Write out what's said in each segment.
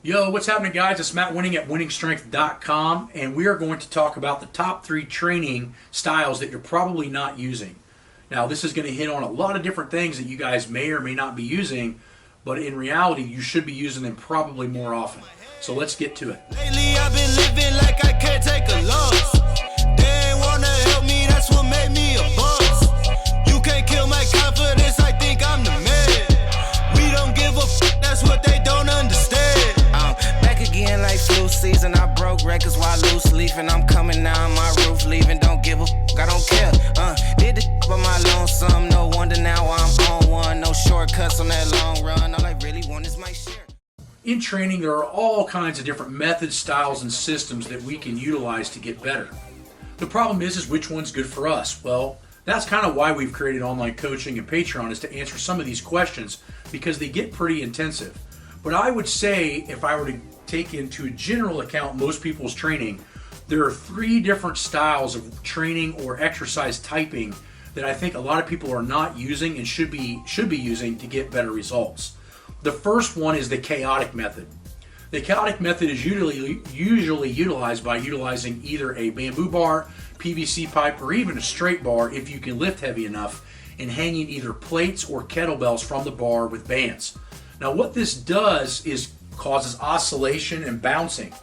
Yo, what's happening, guys? It's Matt Wenning at winningstrength.com, and we are going to talk about the top 3 training styles that you're probably not using. Now, this is going to hit on a lot of different things that you guys may or may not be using, but in reality, you should be using them probably more often. So let's get to it. Lately, I've been living like I can't take a loss. They ain't wanna help me, that's what made me a boss. You can't kill my confidence, I think I'm the man. We don't give a f, that's what they don't understand. Back again like flu season, I broke records while loose leafing. I'm coming down my roof, leaving, don't give a f, I don't care. Did the by my lonesome, no wonder now I'm on one. No shortcuts on that long run, all I really want is my share. In training, there are all kinds of different methods, styles, and systems that we can utilize to get better. The problem is which one's good for us? Well, that's kind of why we've created online coaching and Patreon, is to answer some of these questions because they get pretty intensive. But I would say, if I were to take into a general account most people's training, there are 3 different styles of training or exercise typing that I think a lot of people are not using and should be using to get better results. The first one is the chaotic method. The chaotic method is usually utilized by utilizing either a bamboo bar, PVC pipe, or even a straight bar if you can lift heavy enough, and hanging either plates or kettlebells from the bar with bands. Now what this does is causes oscillation and bouncing,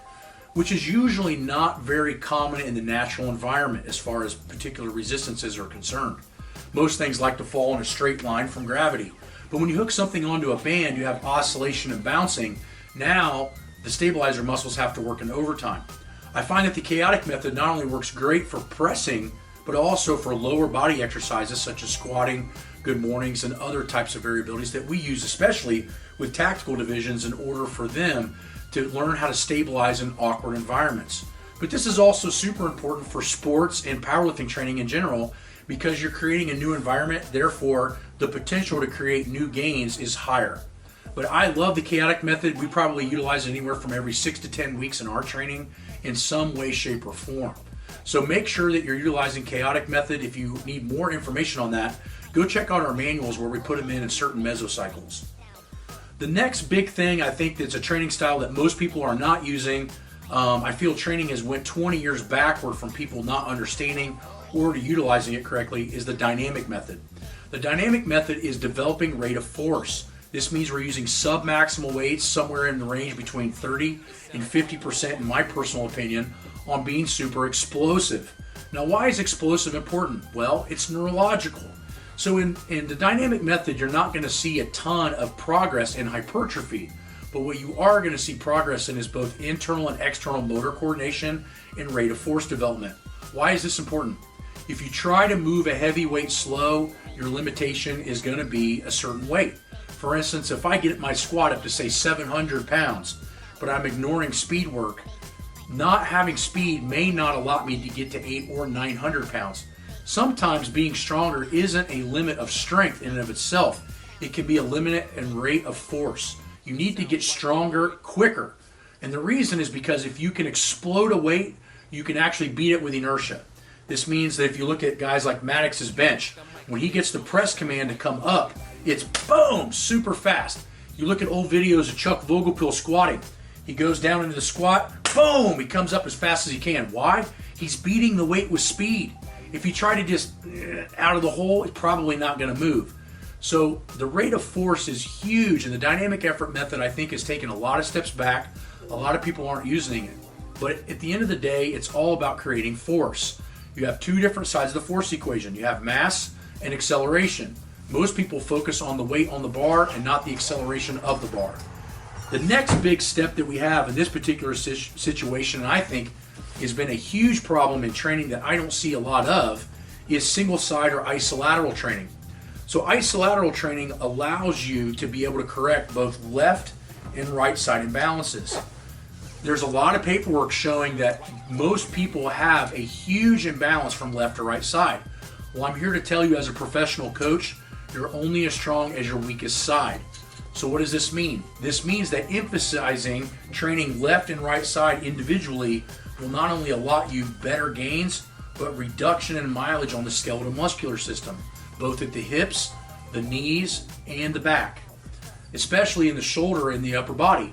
which is usually not very common in the natural environment as far as particular resistances are concerned. Most things like to fall in a straight line from gravity. But when you hook something onto a band, you have oscillation and bouncing. Now, the stabilizer muscles have to work in overtime. I find that the chaotic method not only works great for pressing, but also for lower body exercises such as squatting, good mornings, and other types of variabilities that we use, especially with tactical divisions, in order for them to learn how to stabilize in awkward environments. But this is also super important for sports and powerlifting training in general, because you're creating a new environment, therefore the potential to create new gains is higher. But I love the chaotic method. We probably utilize it anywhere from every 6 to 10 weeks in our training in some way, shape, or form. So make sure that you're utilizing chaotic method. If you need more information on that, go check out our manuals where we put them in certain mesocycles. The next big thing I think that's a training style that most people are not using, I feel training has went 20 years backward from people not understanding or to utilizing it correctly, is the dynamic method. The dynamic method is developing rate of force. This means we're using sub-maximal weights somewhere in the range between 30 and 50%, in my personal opinion, on being super explosive. Now, why is explosive important? Well, it's neurological. So in the dynamic method, you're not going to see a ton of progress in hypertrophy, but what you are going to see progress in is both internal and external motor coordination and rate of force development. Why is this important? If you try to move a heavy weight slow, your limitation is going to be a certain weight. For instance, if I get my squat up to say 700 pounds, but I'm ignoring speed work, not having speed may not allow me to get to 800 or 900 pounds. Sometimes being stronger isn't a limit of strength in and of itself. It can be a limit in rate of force. You need to get stronger quicker. And the reason is because if you can explode a weight, you can actually beat it with inertia. This means that if you look at guys like Maddox's bench, when he gets the press command to come up, it's boom, super fast. You look at old videos of Chuck Vogelpill squatting. He goes down into the squat, boom, he comes up as fast as he can. Why? He's beating the weight with speed. If you try to just out of the hole, it's probably not going to move. So the rate of force is huge, and the dynamic effort method, I think, has taken a lot of steps back. A lot of people aren't using it. But at the end of the day, it's all about creating force. You have 2 different sides of the force equation. You have mass and acceleration. Most people focus on the weight on the bar and not the acceleration of the bar. The next big step that we have in this particular situation, and I think has been a huge problem in training that I don't see a lot of, is single side or isolateral training. So isolateral training allows you to be able to correct both left and right side imbalances. There's a lot of paperwork showing that most people have a huge imbalance from left to right side. Well, I'm here to tell you, as a professional coach, you're only as strong as your weakest side. So what does this mean? This means that emphasizing training left and right side individually will not only allot you better gains, but reduction in mileage on the skeletal muscular system, both at the hips, the knees, and the back, especially in the shoulder and the upper body.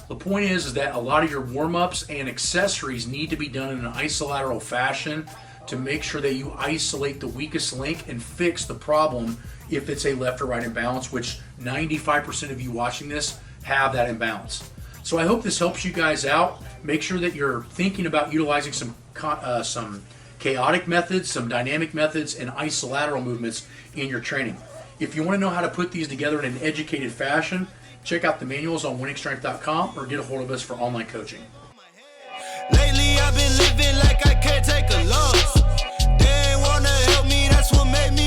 The point is that a lot of your warm-ups and accessories need to be done in an isolateral fashion to make sure that you isolate the weakest link and fix the problem if it's a left or right imbalance, which 95% of you watching this have that imbalance. So I hope this helps you guys out. Make sure that you're thinking about utilizing some chaotic methods, some dynamic methods, and isolateral movements in your training. If you want to know how to put these together in an educated fashion, check out the manuals on winningstrength.com or get a hold of us for online coaching. Lately I've been living like I can't take a loss. They ain't wanna help me, that's what made me